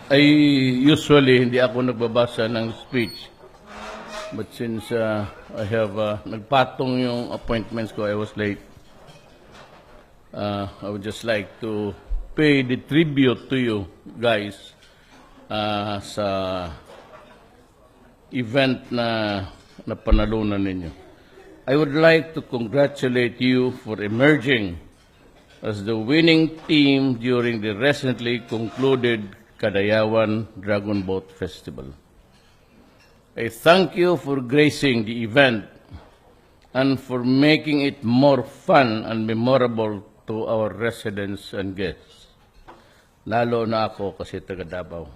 Usually hindi ako nagbabasa ng speech. But since I have nagpatong yung appointments ko, I was late. I would just like to pay the tribute to you guys sa event na napanalunan ninyo. I would like to congratulate you for emerging as the winning team during the recently concluded Kadayawan Dragon Boat Festival. I thank you for gracing the event and for making it more fun and memorable to our residents and guests. Lalo na ako kasi taga Davao.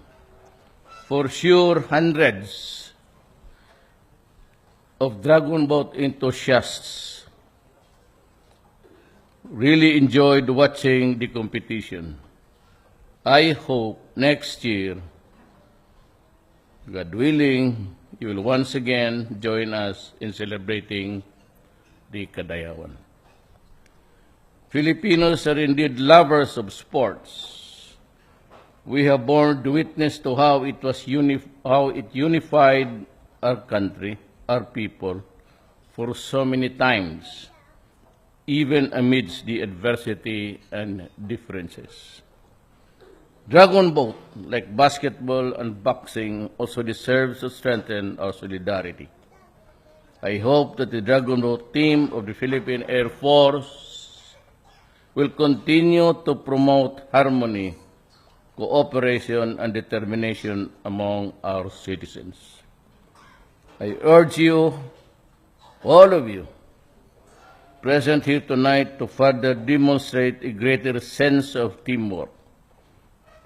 For sure, hundreds of Dragon Boat enthusiasts really enjoyed watching the competition. I hope next year, God willing, you will once again join us in celebrating the Kadayawan. Filipinos are indeed lovers of sports. We have borne witness to how it unified our country, our people, for so many times, even amidst the adversity and differences. Dragon Boat, like basketball and boxing, also deserves to strengthen our solidarity. I hope that the Dragon Boat team of the Philippine Air Force will continue to promote harmony, cooperation, and determination among our citizens. I urge you, all of you, present here tonight to further demonstrate a greater sense of teamwork.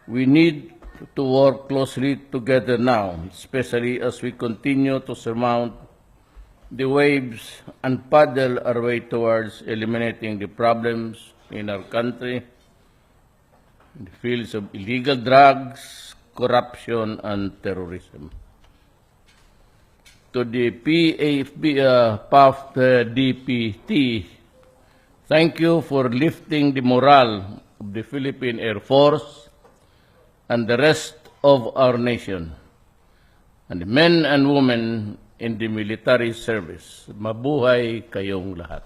We need to work closely together now, especially as we continue to surmount the waves and paddle our way towards eliminating the problems in our country in the fields of illegal drugs, corruption, and terrorism. To the PAF DPT, thank you for lifting the morale of the Philippine Air Force and the rest of our nation, and the men and women in the military service. Mabuhay kayong lahat.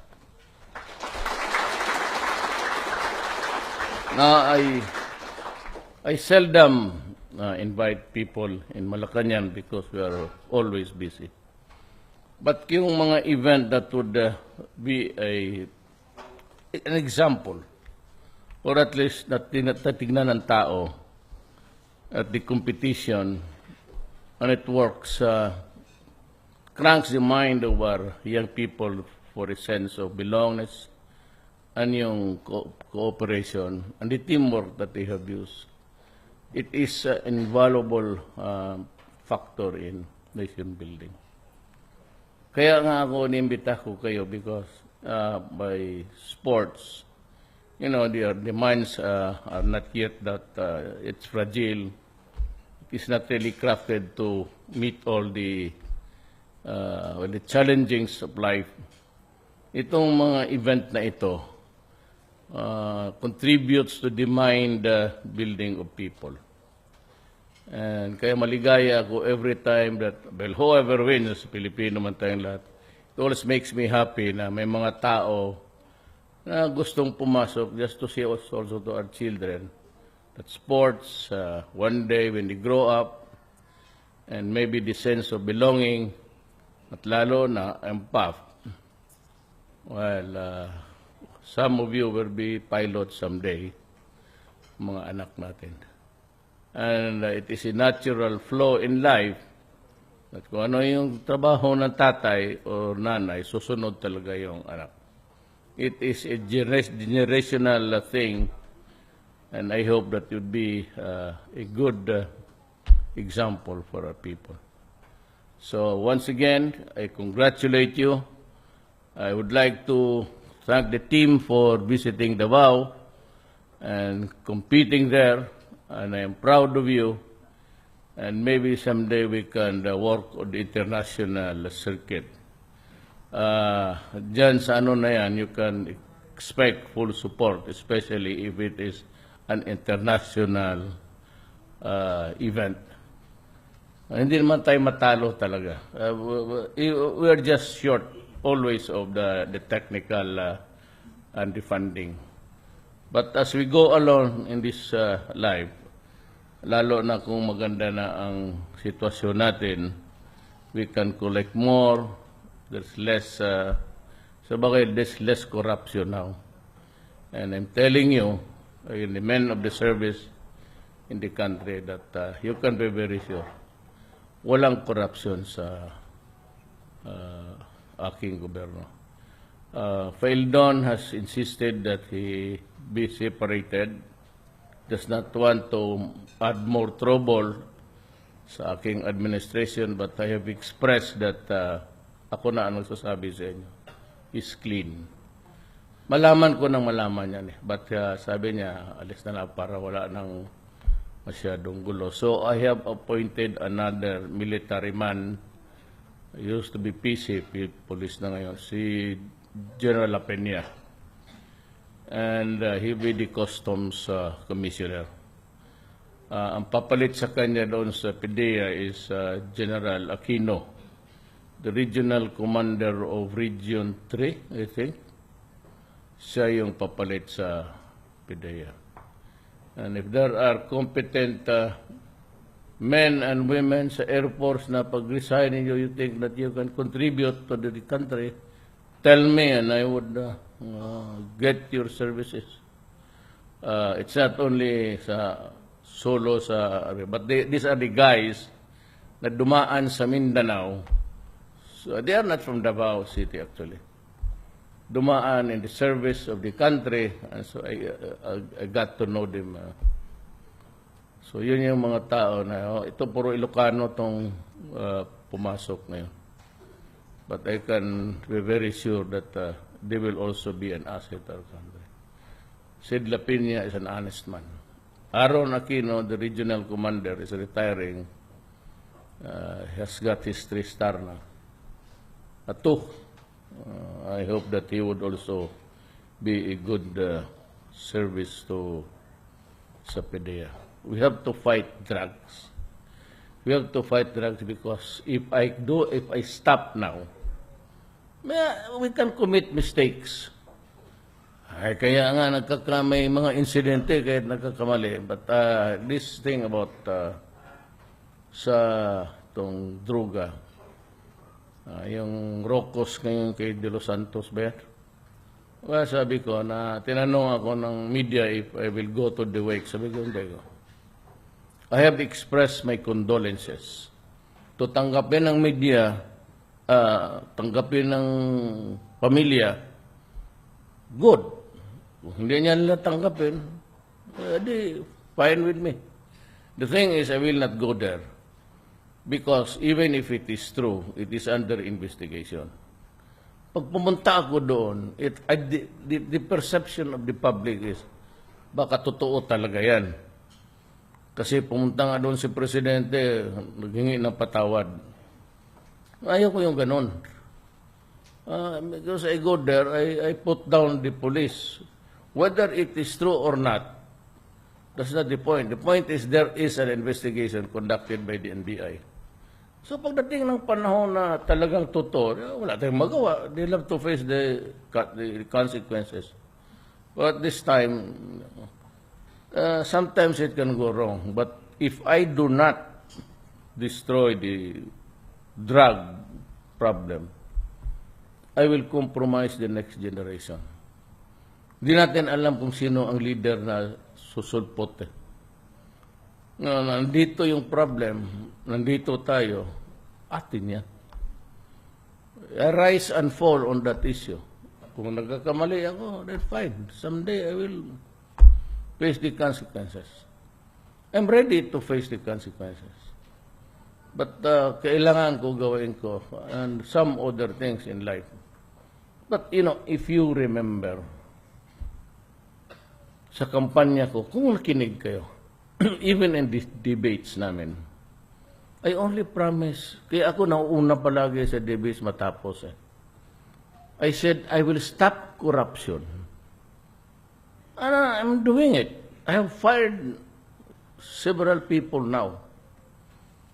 Now, I seldom invite people in Malacañan because we are always busy. But yung mga event that would be an example, or at least natignan ng tao at the competition, and it works, cranks the mind of our young people for a sense of belongingness and yung cooperation and the teamwork that they have used. It is an invaluable factor in nation building. Kaya nga ako niimbita ko kayo because by sports, you know, the minds are not yet that it's fragile. It's not really crafted to meet all the challengings of life. Itong mga event na ito contributes to the mind building of people. And kaya maligaya ako every time that, well, whoever wins, Filipino man tayong lahat, it always makes me happy na may mga tao na gustong pumasok just to see us also to our children that sports, one day when they grow up, and maybe the sense of belonging, at lalo na ang PAF. Well, some of you will be pilots someday, mga anak natin. And it is a natural flow in life that kung ano yung trabaho ng tatay o nanay, susunod talaga yung anak. It is a generational thing, and I hope that it would be a good example for our people. So once again, I congratulate you. I would like to thank the team for visiting Davao and competing there, and I am proud of you. And maybe someday we can work on the international circuit. Diyan sa ano na yan, you can expect full support, especially if it is an international event. Hindi naman tayo matalo talaga. We are just short always of the technical and the funding. But as we go along in this life, lalo na kung maganda na ang sitwasyon natin, we can collect more, there's less, there's less corruption now. And I'm telling you, the men of the service in the country, that you can be very sure, walang corruption sa aking gobyerno. Faildon has insisted that he be separated, does not want to add more trouble sa aking administration, but I have expressed that ako na ang nagsasabi sa inyo, is clean. Malaman ko nang malaman yan eh. But sabi niya, alis na lang para wala nang masyadong gulo. So I have appointed another military man. He used to be PC, police na ngayon, si General Lapenia. And he'll be the Customs Commissioner. Ang papalit sa kanya doon sa PDEA is General Aquino, the Regional Commander of Region 3, I think. Siya yung papalit sa PDEA. And if there are competent men and women sa Air Force na pag-resign you think that you can contribute to the country, tell me and I would get your services. It's not only sa solo sa, but these are the guys na dumaan sa Mindanao. So they are not from Davao City actually. Dumaan in the service of the country, and so I got to know them. So yun yung mga tao na, ito puro Ilocano tong pumasok ngayon. But I can be very sure that they will also be an asset to our country. Sid Lapenia is an honest man. Aaron Aquino, the regional commander, is retiring. Has got his 3-star na. At 2. I hope that he would also be a good service to sa PDEA. We have to fight drugs. We have to fight drugs because if I stop now, we can commit mistakes. Ay, kaya nga may mga insidente kahit nagkakamali. But this thing about sa tong droga, yung Rocos ngayon kay De Los Santos ba yan? Well, sabi ko na tinanong ako ng media if I will go to the wake. Sabi ko, hindi ko. I have expressed my condolences. To tanggapin ng media, tanggapin ng pamilya, good. Kung hindi niya nila tanggapin, di fine with me. The thing is, I will not go there. Because even if it is true, it is under investigation. Pag pumunta ako doon, the perception of the public is, baka totoo talaga yan. Kasi pumunta nga doon si Presidente, naghingi ng patawad. Ayaw ko yung ganun. Because I go there, I put down the police. Whether it is true or not, that's not the point. The point is there is an investigation conducted by the NBI. So pagdating ng panahon na talagang totoo, wala tayong magawa. They'll have to face the consequences. But this time, sometimes it can go wrong. But if I do not destroy the drug problem, I will compromise the next generation. Hindi natin alam kung sino ang leader na susulpot eh. Nandito yung problem, nandito tayo, atin yan. I rise and fall on that issue. Kung nagkakamali ako, then fine. Someday I will face the consequences. I'm ready to face the consequences. But kailangan ko gawin ko and some other things in life. But if you remember, sa kampanya ko, kung nakinig kayo, even in these debates namin, I only promise, kaya ako nauuna palagi sa debates matapos I said, I will stop corruption. And I'm doing it. I have fired several people now.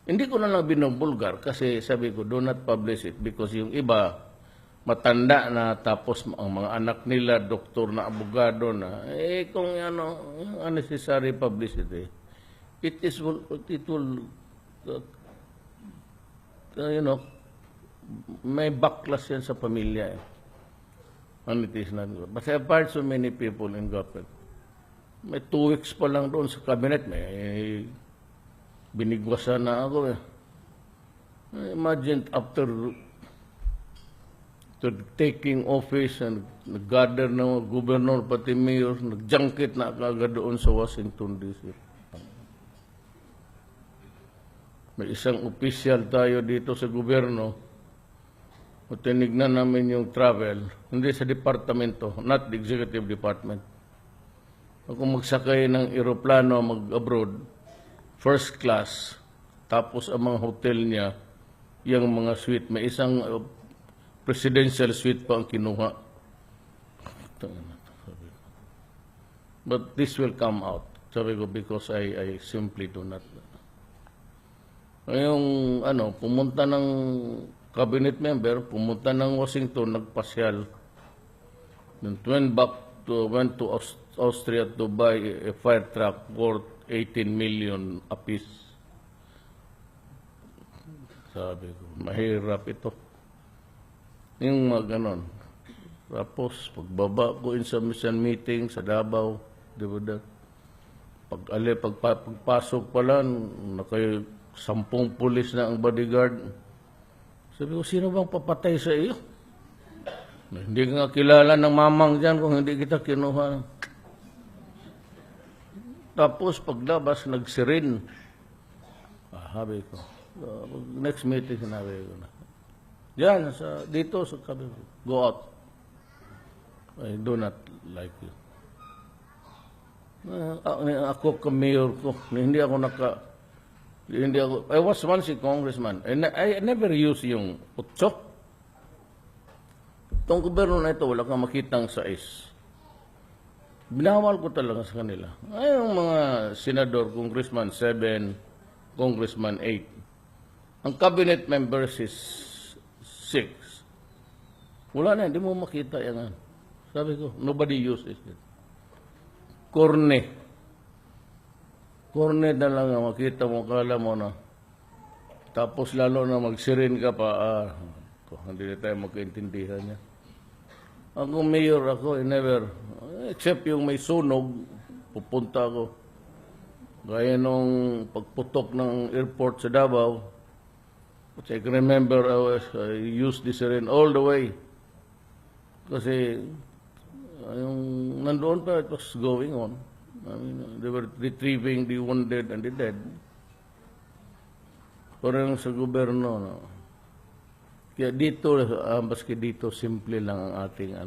Hindi ko na lang binubulgar kasi sabi ko, do not publish it because yung iba, matanda na tapos ang mga anak nila, doktor na, abogado na, kung unnecessary publicity, it will may backlash yan sa pamilya. And it is not good. But I've heard so many people in government. May 2 weeks pa lang doon sa cabinet, may binigwasan na ako eh. Imagine after taking office and nag-gather ng mga gobernador pati mayor, nag-junket na kagad doon sa Washington DC. May isang opisyal tayo dito sa gobyerno, tinignan namin yung travel, hindi sa departamento, not the executive department. Kung magsakay ng eroplano, mag-abroad, first class, tapos ang mga hotel niya, yung mga suite, may isang presidential suite pa ang kinuha. But this will come out, sabi ko, because I simply do not. Yung pumunta ng cabinet member, pumunta ng Washington, nagpasyal. Then went to Austria to buy a fire truck worth 18 million apiece. Sabi ko, mahirap ito. Yung mga ganon. Tapos, pagbaba ko in sa mission meeting sa Davao, di ba pagpasok pala, naka 10 pulis na ang bodyguard. Sabi ko, sino bang papatay sa iyo? Hindi nga kilala ng mamang dyan kung hindi kita kinuha. Tapos paglabas, nagsirin. Sabi ko, next meeting sinabi ko na. Diyan, dito sa kabila, go out. I do not like you. Ako ka-mayor ko, I was once a congressman, and I never use yung utso. Itong gobyerno na ito, wala kang makitang sais. Binawal ko talaga sa kanila. Ay, yung mga senador, congressman 7, congressman 8. Ang cabinet members is 6. Wala na, hindi mo makita yan. Sabi ko, nobody uses it. Korne na lang makita mo, kala mo na. Tapos lalo na magsirin ka pa, hindi na tayo magkaintindihan niya. Ako mayor ako, never, except yung may sunog, pupunta ako. Gaya nung pagputok ng airport sa Davao, which I can remember I used the siren all the way. Kasi yung nandoon pa, it was going on. I mean, they were retrieving the wounded and the dead. Parang sa gobyerno, no? Kaya dito, baski dito, simple lang ang ating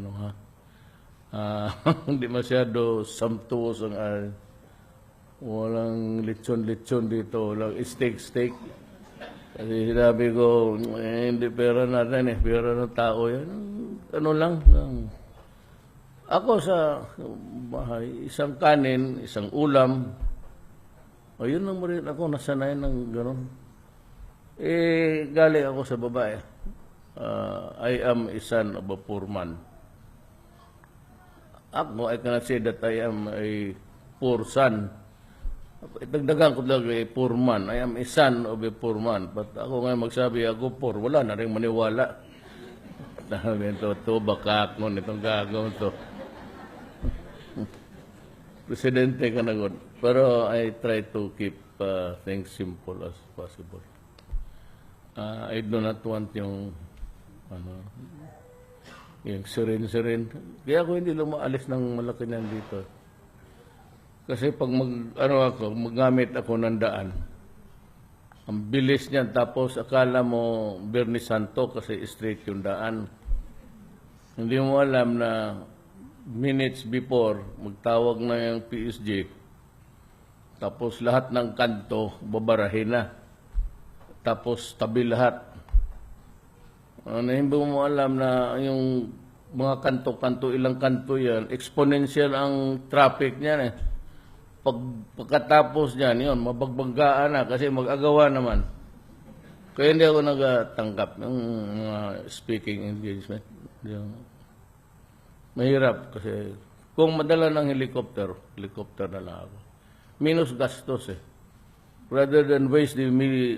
hindi masyado samtuos ang walang lechon-lechon dito, walang steak-steak. Kasi sinabi ko, hindi pera natin pera ng tao yan. Lang. Ako sa bahay, isang kanin, isang ulam. Ayun lang mo rin ako, nasanay ng gano'n. Galing ako sa babae. I am a son of a poor man. Ako, I cannot say that I am a poor son. Dagdagan ko lang a poor man. I am a son of a poor man. But ako ngayon magsabi ako poor, wala na rin maniwala. Ito, bakak mo, itong gagawin to. Presidente ka na good. Pero I try to keep things simple as possible. I do not want yung sirin-sirin. Kaya ako hindi lumaalis ng Malacañan dito. Kasi pag magamit ako ng daan, ang bilis niyan, tapos akala mo Bernie Santo kasi straight yung daan. Hindi mo alam na minutes before, magtawag na yung PSG, tapos lahat ng kanto, babarahin na. Tapos tabi lahat. Hindi mo alam na yung mga kanto-kanto, ilang kanto yan, exponential ang traffic niyan . pagkatapos niyan, yun, mabagbanggaan na kasi mag-agawa naman. Kaya hindi ako nagtanggap ng mga speaking engagement. Mahirap kasi kung madala ng helicopter na lang ako. Minus gastos eh. Rather than waste the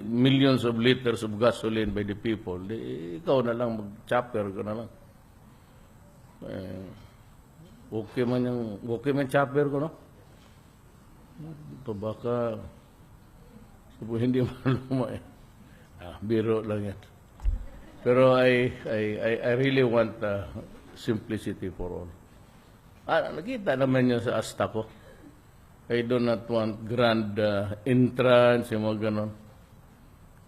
millions of liters of gasoline by the people, ikaw na lang, mag-chopper ka na lang. Okay man chopper ko, no? Baka hindi maluma eh. Biro lang yan. Pero I really want simplicity for all. Nakita naman yun sa asta ko. I do not want grand entrance, yung mga ganon.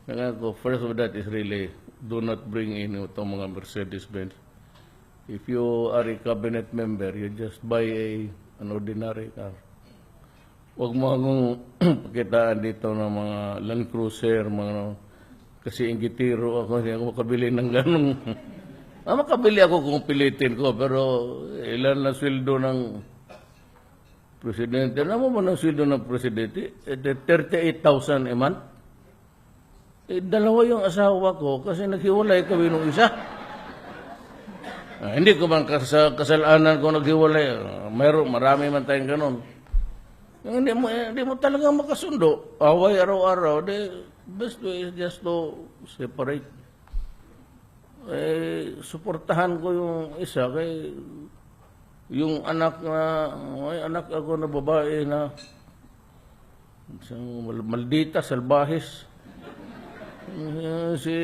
Kaya ko, first of that is really, do not bring in itong mga Mercedes-Benz. If you are a cabinet member, you just buy an ordinary car. Huwag mo akong pakitaan dito ng mga Land Cruiser, kasi ingitiro ako, hindi ako makabili ng ganong. Makabili ako kung pilitin ko, pero ilan na sweldo ng presidente. Alam mo ba ng sweldo ng presidente? 38,000 a month. Dalawa yung asawa ko kasi naghiwalay kami nung isa. Hindi ko man kasalanan ko naghiwalay. Marami man tayong ganon. Hindi mo talaga makasundo. Away araw-araw. The best way is just to separate. Suportahan ko yung isa kay yung anak ako na babae na isang maldita, salbahis. Si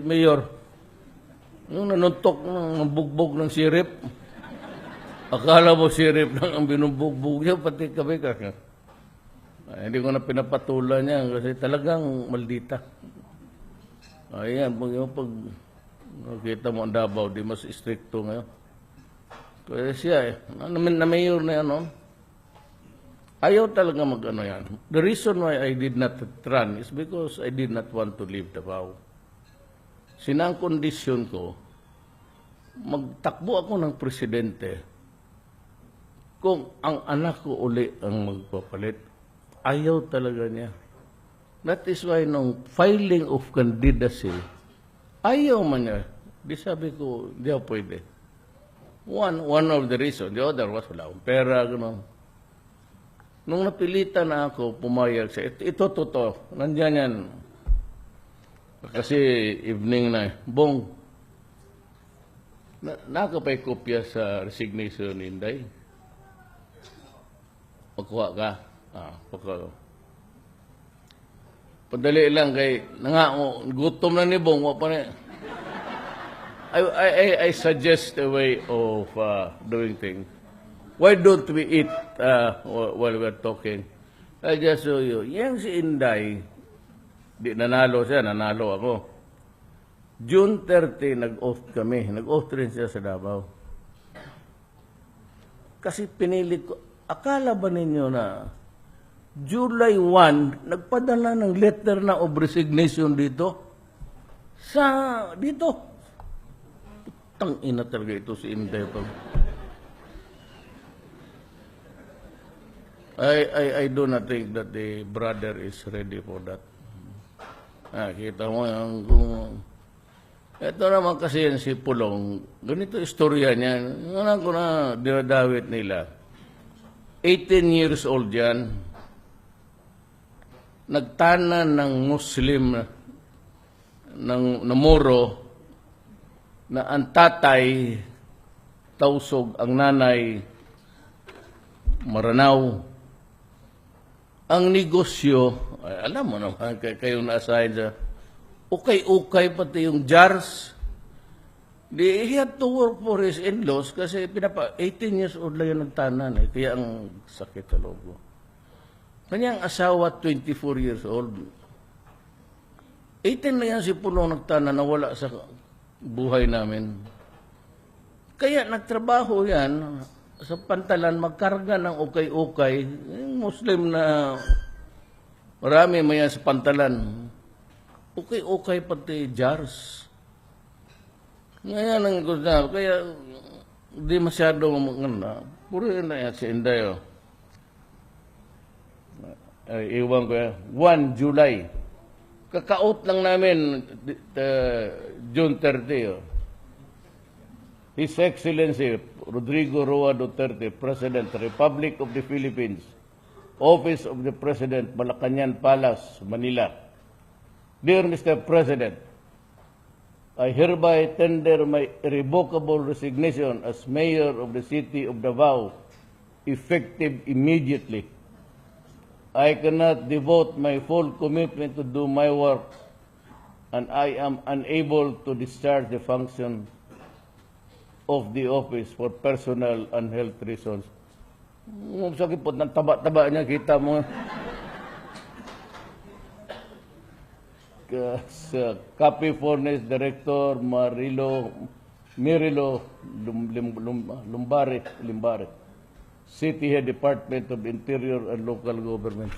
Mayor. Yung nanuntok ng bugbog ng sirip. Akala mo sirip lang ang binubugbog niya, pati kami ka. Hindi ko na pinapatulan niya kasi talagang maldita. Ayan, pag nakita mo ang Davao, di mas stricto ngayon. Kaya siya na mayor na yan, no? Ayaw talaga mag-ano yan. The reason why I did not run is because I did not want to leave Davao. Sinang kondisyon ko, magtakbo ako ng presidente kung ang anak ko uli ang magpapalit. Ayaw talaga niya. That is why nung filing of candidacy, ayaw man niya. Di sabi ko, di ako pwede. One of the reasons. The other was wala akong pera, gano'n. Nung napilitan na ako, pumayag siya. Ito totoo. Nandiyan yan. Kasi evening na. Bong, nakapay kopya sa resignation ni Inday. Pagkuha ka. Pagkuha. Padali lang kay, gutom na ni Bong. I suggest a way of doing things. Why don't we eat while we're talking? I just show you. Yang si Inday, di nanalo siya, nanalo ako. June 30, nag-oath kami. Nag-oath rin siya sa Davao. Kasi pinilit ko, akala ba ninyo na July 1, nagpadala ng letter na of resignation dito? Dito. Putang ina talaga ito si Inday. I do not think that the brother is ready for that. Kita mo yung ito naman kasi yan si Pulong. Ganito istorya niya. Ano ko na dinadawit nila. 18 years old yan. Nagtanan ng Muslim na Moro na ang tatay Tausog, ang nanay Maranao. Ang negosyo, alam mo naman, kayo na-assign sa ukay-ukay pati yung jars. He had to work for his in-laws kasi 18 years old lang yung nagtanan. Kaya ang sakit sa loob. Kanyang asawa, 24 years old. 18 na yan si Pulong nagtanan na wala sa buhay namin. Kaya nagtrabaho yan sa pantalan, magkarga ng ukay-ukay. Yung Muslim na marami maya sa pantalan. Ukay-ukay pati jars. Ngayon ang gusto na, kaya di masyado maganda. Puro yun na yan si Inday. iwan ko 1 July. Kakaot lang namin June 30. His Excellency Rodrigo Roa Duterte, President, Republic of the Philippines, Office of the President, Malacañan Palace, Manila. Dear Mr. President, I hereby tender my irrevocable resignation as Mayor of the City of Davao, effective immediately. I cannot devote my full commitment to do my work, and I am unable to discharge the function of the office for personal and health reasons. Sakit po, ng taba-taba niya, kita mo. Copy Furnace Director Mirilo Limbare, City Head Department of Interior and Local Government.